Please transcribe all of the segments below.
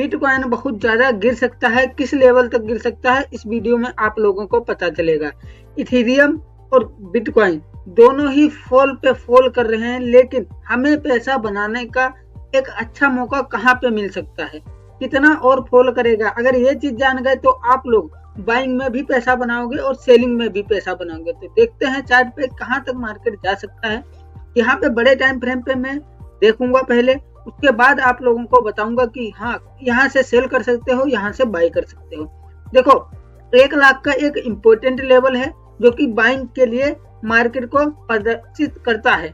Bitcoin बहुत ज्यादा गिर सकता है, किस लेवल तक गिर सकता है इस वीडियो में आप लोगों को पता चलेगा। इथेरियम और बिटकॉइन दोनों ही फॉल पे फॉल कर रहे हैं, लेकिन हमें पैसा बनाने का एक अच्छा मौका कहाँ पे मिल सकता है, कितना और फॉल करेगा। अगर ये चीज जान गए तो आप लोग बाइंग में भी पैसा बनाओगे और सेलिंग में भी पैसा बनाओगे। तो देखते हैं चार्ट पे कहाँ तक मार्केट जा सकता है। यहाँ पे बड़े टाइम फ्रेम पे मैं देखूंगा पहले, उसके बाद आप लोगों को बताऊंगा कि हाँ यहाँ से सेल कर सकते हो, यहाँ से बाई कर सकते हो। देखो 1 लाख का एक इम्पोर्टेंट लेवल है जो कि बाइंग के लिए मार्केट को प्रदर्शित करता है।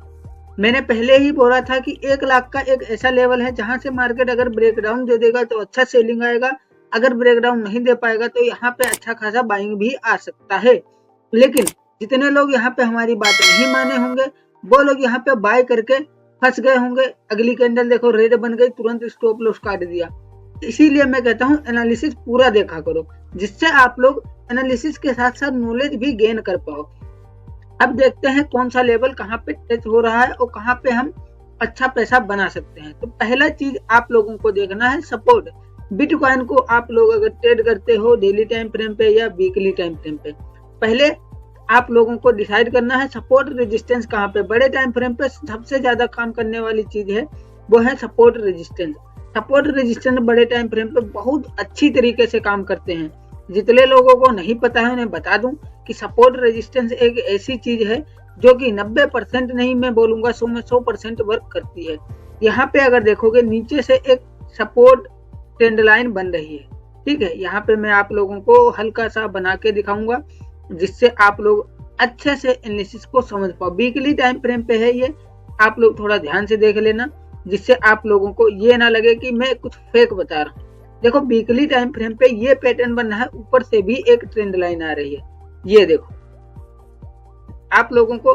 मैंने पहले ही बोला था कि 1 लाख का एक ऐसा लेवल है जहां से मार्केट अगर ब्रेकडाउन दे देगा तो अच्छा सेलिंग आएगा, अगर ब्रेकडाउन नहीं दे पाएगा तो यहाँ पे अच्छा खासा बाइंग भी आ सकता है। लेकिन जितने लोग यहाँ पे हमारी बात नहीं माने होंगे वो लोग यहाँ पे बाय करके फंस गए होंगे। अगली कैंडल देखो रेड बन गई, तुरंत स्टॉप लॉस काट दिया। इसीलिए मैं कहता हूँ एनालिसिस पूरा देखा करो, जिससे आप लोग एनालिसिस के साथ साथ नॉलेज भी गेन कर पाओ। अब देखते हैं कौन सा लेवल कहाँ पे टच हो रहा है और कहाँ पे हम अच्छा पैसा बना सकते हैं। तो पहला चीज आप लोगों को देखना है सपोर्ट। बिटकॉइन को आप लोग अगर ट्रेड करते हो डेली टाइम फ्रेम पे या वीकली टाइम फ्रेम पे, पहले आप लोगों को डिसाइड करना है सपोर्ट रेजिस्टेंस कहाँ पे। बड़े टाइम फ्रेम पे सबसे ज्यादा काम करने वाली चीज है वो है सपोर्ट रेजिस्टेंस। सपोर्ट रेजिस्टेंस बड़े टाइम फ्रेम पे बहुत अच्छी तरीके से काम करते हैं। जितने लोगों को नहीं पता है उन्हें बता दूं कि सपोर्ट रेजिस्टेंस एक ऐसी चीज है जो कि 90% नहीं, मैं बोलूंगा 100 में 100% वर्क करती है। यहाँ पे अगर देखोगे नीचे से एक सपोर्ट ट्रेंड लाइन बन रही है, ठीक है। यहाँ पे मैं आप लोगों को हल्का सा बना के दिखाऊंगा जिससे आप लोग अच्छे से एनालिसिस को समझ पाओ। वीकली टाइम फ्रेम पे है ये, आप लोग थोड़ा ध्यान से देख लेना जिससे आप लोगों को ये ना लगे कि मैं कुछ फेक बता रहा हूँ। देखो वीकली टाइम फ्रेम पे ये पैटर्न बन रहा है, ऊपर से भी एक ट्रेंड लाइन आ रही है। ये देखो आप लोगों को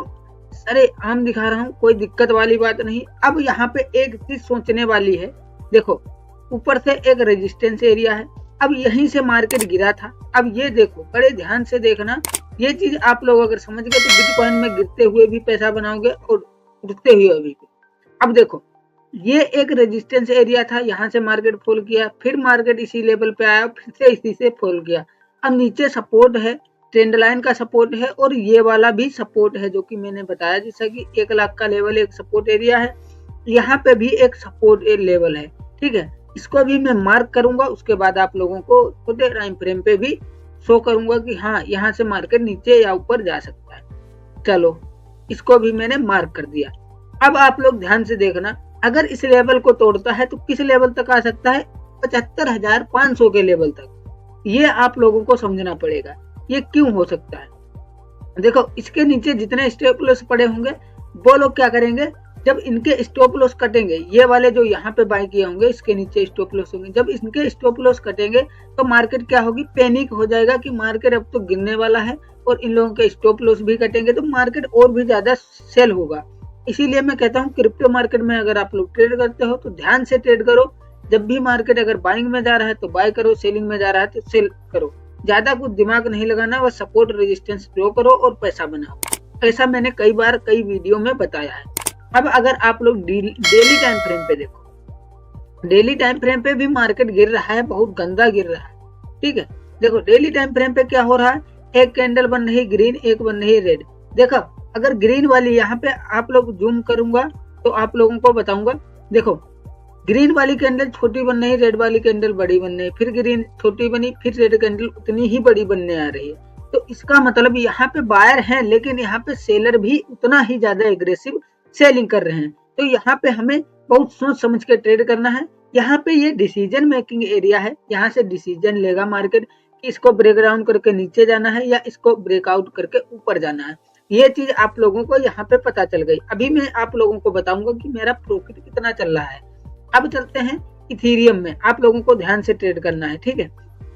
अरे आम दिखा रहा हूँ, कोई दिक्कत वाली बात नहीं। अब यहाँ पे एक चीज सोचने वाली है, देखो ऊपर से एक रेजिस्टेंस एरिया है, अब यहीं से मार्केट गिरा था। अब ये देखो बड़े ध्यान से देखना, ये चीज आप लोग अगर समझ गए तो बिटकॉइन में गिरते हुए भी पैसा बनाओगे और उठते हुए भी। अब देखो ये एक रेजिस्टेंस एरिया था, यहाँ से मार्केट फॉल किया, फिर मार्केट इसी लेवल पे आया, फिर से इसी से फॉल किया। अब नीचे सपोर्ट है, ट्रेंड लाइन का सपोर्ट है और ये वाला भी सपोर्ट है जो कि मैंने बताया, जैसा कि 1 लाख का लेवल एक सपोर्ट एरिया है, यहाँ पे भी एक सपोर्ट लेवल है, ठीक है। इसको भी मैं मार्क करूंगा, उसके बाद आप लोगों को छोटे टाइम फ्रेम पे भी शो करूंगा कि हाँ यहाँ से मार्केट नीचे या ऊपर जा सकता है। चलो इसको भी मैंने मार्क कर दिया। अब आप लोग ध्यान से देखना, अगर इस लेवल को तोड़ता है तो किस लेवल तक आ सकता है, 75,500 के लेवल तक। ये आप लोगों को समझना पड़ेगा ये क्यों हो सकता है। देखो इसके नीचे जितने स्टॉप लॉस पड़े होंगे वो लोग क्या करेंगे, जब इनके स्टॉप लॉस कटेंगे, ये वाले जो यहाँ पे बाय किए होंगे इसके नीचे स्टॉप लॉस होंगे, जब इनके स्टॉप लॉस कटेंगे तो मार्केट क्या होगी, पैनिक हो जाएगा कि मार्केट अब तो गिरने वाला है, और इन लोगों के स्टॉप लॉस भी कटेंगे तो मार्केट और भी ज्यादा सेल होगा। इसीलिए मैं कहता हूँ क्रिप्टो मार्केट में अगर आप लोग ट्रेड करते हो तो ध्यान से ट्रेड करो। जब भी मार्केट अगर बाइंग में जा रहा है तो बाय करो, सेलिंग में जा रहा है तो सेल करो। ज्यादा कुछ दिमाग नहीं लगाना, बस सपोर्ट रेजिस्टेंस ड्रॉ करो और पैसा बनाओ। ऐसा मैंने कई बार कई वीडियो में बताया है। अब अगर आप लोग डेली टाइम फ्रेम पे देखो, डेली टाइम फ्रेम पे भी मार्केट गिर रहा है, बहुत गंदा गिर रहा है, ठीक है। देखो डेली टाइम फ्रेम पे क्या हो रहा है, एक कैंडल बन रही ग्रीन, एक बन रही रेड। देखो अगर ग्रीन वाली यहाँ पे आप लोग जूम करूंगा तो आप लोगों को बताऊंगा, देखो ग्रीन वाली कैंडल छोटी बन रही, रेड वाली कैंडल बड़ी बन रही, फिर ग्रीन छोटी बनी, फिर रेड कैंडल उतनी ही बड़ी बनने आ रही है। तो इसका मतलब यहाँ पे बायर हैं, लेकिन यहाँ पे सेलर भी उतना ही ज्यादा एग्रेसिव सेलिंग कर रहे हैं। तो यहाँ पे हमें बहुत सोच समझ के ट्रेड करना है। यहाँ पे ये डिसीजन मेकिंग एरिया है, यहाँ से डिसीजन लेगा मार्केट कि इसको ब्रेक डाउन करके नीचे जाना है या इसको ब्रेकआउट करके ऊपर जाना है। ये चीज आप लोगों को यहाँ पे पता चल गई। अभी मैं आप लोगों को बताऊंगा कि मेरा प्रॉफिट कितना चल रहा है। अब चलते हैं इथेरियम में, आप लोगों को ध्यान से ट्रेड करना है, ठीक है।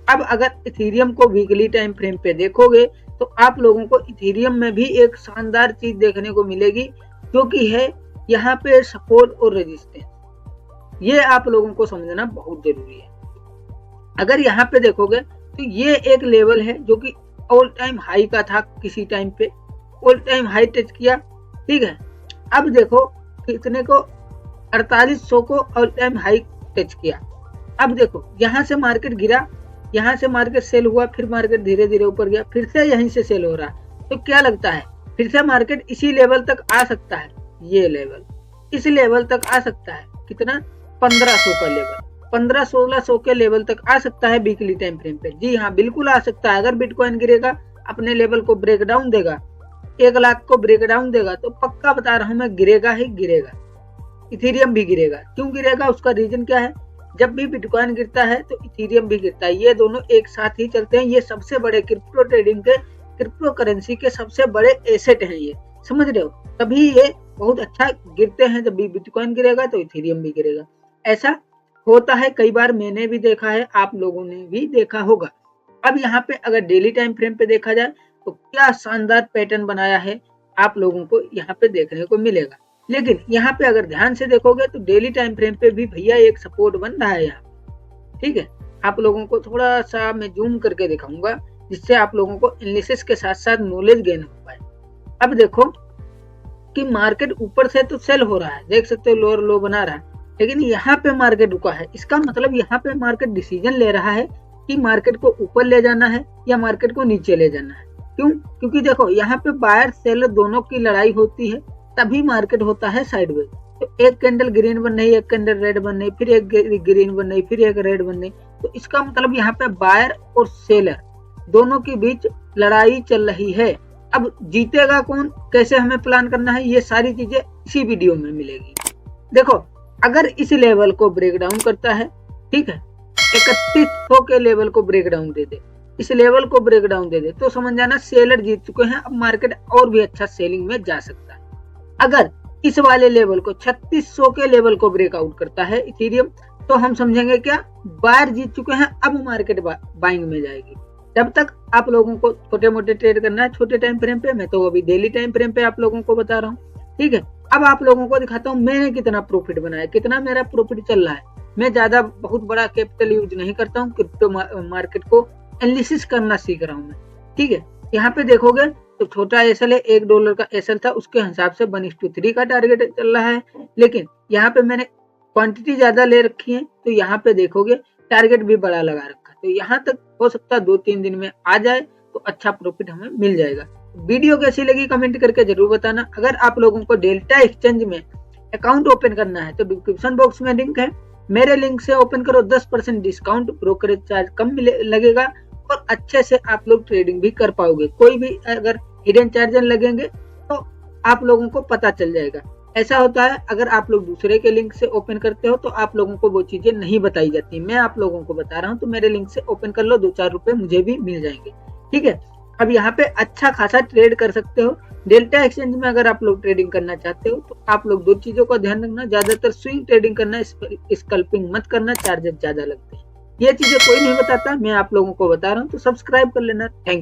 अब अगर इथेरियम को वीकली टाइम फ्रेम पे देखोगे तो आप लोगों को इथेरियम में भी एक शानदार चीज देखने को मिलेगी जो कि है यहाँ पे सपोर्ट और रेजिस्टेंस। ये आप लोगों को समझना बहुत जरूरी है। अगर यहाँ पे देखोगे तो ये एक लेवल है जो कि ऑल टाइम हाई का था, किसी टाइम पे ऑल टाइम हाई टच किया, ठीक है। अब देखो कितने को 4800 को ऑल टाइम हाई टच किया, अब देखो यहाँ से मार्केट गिरा, यहाँ से मार्केट सेल हुआ, फिर मार्केट धीरे धीरे ऊपर गया, फिर से यहीं से सेल हो रहा है। तो क्या लगता है फिर से मार्केट इसी लेवल तक आ सकता है? ये लेवल, इस लेवल तक आ सकता है। कितना? 1500 का लेवल, 1500-1600 के लेवल तक आ सकता है वीकली टाइम फ्रेम पे। जी हाँ, बिल्कुल आ सकता है। अगर बिटकॉइन गिरेगा, अपने लेवल को ब्रेक डाउन देगा, 1 लाख को ब्रेक डाउन देगा, तो पक्का बता रहा हूं मैं, गिरेगा ही गिरेगा। इथेरियम भी गिरेगा। क्यों गिरेगा? उसका रीजन क्या है? जब भी बिटकॉइन गिरता है तो इथेरियम भी गिरता है। ये दोनों एक साथ ही चलते हैं। ये सबसे बड़े क्रिप्टो ट्रेडिंग के, क्रिप्टो करेंसी के सबसे बड़े एसेट हैं ये, समझ रहे हो? तभी ये बहुत अच्छा गिरते हैं। जब भी बिटकॉइन गिरेगा तो इथेरियम भी गिरेगा। ऐसा होता है, कई बार मैंने भी देखा है, आप लोगों ने भी देखा होगा। अब यहाँ पे अगर डेली टाइम फ्रेम पे देखा जाए तो क्या शानदार पैटर्न बनाया है, आप लोगों को यहाँ पे देखने को मिलेगा। लेकिन यहाँ पे अगर ध्यान से देखोगे तो डेली टाइम फ्रेम पे भी भैया एक सपोर्ट बन रहा है यहाँ। ठीक है, आप लोगों को थोड़ा सा मैं जूम करके दिखाऊंगा, जिससे आप लोगों को एनालिसिस के साथ साथ नॉलेज गेन हो पाए। अब देखो कि मार्केट ऊपर से तो सेल हो रहा है, देख सकते हो लोअर लो बना रहा है, लेकिन यहाँ पे मार्केट रुका है। इसका मतलब यहाँ पे मार्केट डिसीजन ले रहा है कि मार्केट को ऊपर ले जाना है या मार्केट को नीचे ले जाना है। क्यों? क्योंकि देखो यहाँ पे बायर सेलर दोनों की लड़ाई होती है, तभी मार्केट होता है साइडवेज। तो एक कैंडल ग्रीन बन रही, एक कैंडल रेड बन रही, फिर एक ग्रीन बन रही, फिर एक रेड बन रही। तो इसका मतलब यहाँ पे बायर और सेलर दोनों के बीच लड़ाई चल रही है। अब जीतेगा कौन, कैसे हमें प्लान करना है, ये सारी चीजें इसी वीडियो में मिलेगी। देखो, अगर इस लेवल को ब्रेक डाउन करता है, ठीक है, 3100 के लेवल को ब्रेक डाउन दे दे, इस लेवल को ब्रेक डाउन दे दे, तो समझ जाना सेलर जीत चुके हैं। अब मार्केट और भी अच्छा सेलिंग में जा सकता है। अगर इस वाले लेवल को 3600 के लेवल को ब्रेकआउट करता है इथेरियम, तो हम समझेंगे क्या, बायर जीत चुके हैं। अब मार्केट बाइंग में जाएगी। जब तक आप लोगों को छोटे मोटे ट्रेड करना है छोटे टाइम फ्रेम पे, मैं तो अभी डेली टाइम फ्रेम पे आप लोगों को बता रहा हूँ। ठीक है, अब आप लोगों को दिखाता हूँ मैंने कितना प्रॉफिट बनाया, कितना मेरा प्रॉफिट चल रहा है। मैं ज्यादा बहुत बड़ा कैपिटल यूज नहीं करता हूँ, क्रिप्टो मार्केट को एनालिसिस करना सीख रहा हूँ मैं। ठीक है, यहाँ पे देखोगे तो छोटा एसएल है, $1 का एसएल था, उसके हिसाब से 1:3 का टारगेट चल रहा है। लेकिन यहाँ पे मैंने क्वांटिटी ज्यादा ले रखी है, तो यहाँ पे देखोगे टारगेट भी बड़ा लगा रखा है। तो यहाँ तक हो सकता है 2-3 दिन में आ जाए, तो अच्छा प्रॉफिट हमें मिल जाएगा। वीडियो कैसी लगी कमेंट करके जरूर बताना। अगर आप लोगों को डेल्टा एक्सचेंज में अकाउंट ओपन करना है तो डिस्क्रिप्शन बॉक्स में लिंक है, मेरे लिंक से ओपन करो, 10% डिस्काउंट, ब्रोकरेज चार्ज कम लगेगा और अच्छे से आप लोग ट्रेडिंग भी कर पाओगे। कोई भी अगर हिडन चार्जेस लगेंगे तो आप लोगों को पता चल जाएगा। ऐसा होता है, अगर आप लोग दूसरे के लिंक से ओपन करते हो तो आप लोगों को वो चीजें नहीं बताई जाती। मैं आप लोगों को बता रहा हूँ, तो मेरे लिंक से ओपन कर लो, 2-4 रुपए मुझे भी मिल जाएंगे। ठीक है, अब यहाँ पे अच्छा खासा ट्रेड कर सकते हो। डेल्टा एक्सचेंज में अगर आप लोग ट्रेडिंग करना चाहते हो तो आप लोग 2 चीजों का ध्यान रखना, ज्यादातर स्विंग ट्रेडिंग करना, स्कल्पिंग मत करना, चार्जेस ज्यादा लगते हैं। ये चीजें कोई नहीं बताता, मैं आप लोगों को बता रहा हूँ, तो सब्सक्राइब कर लेना। Thank you.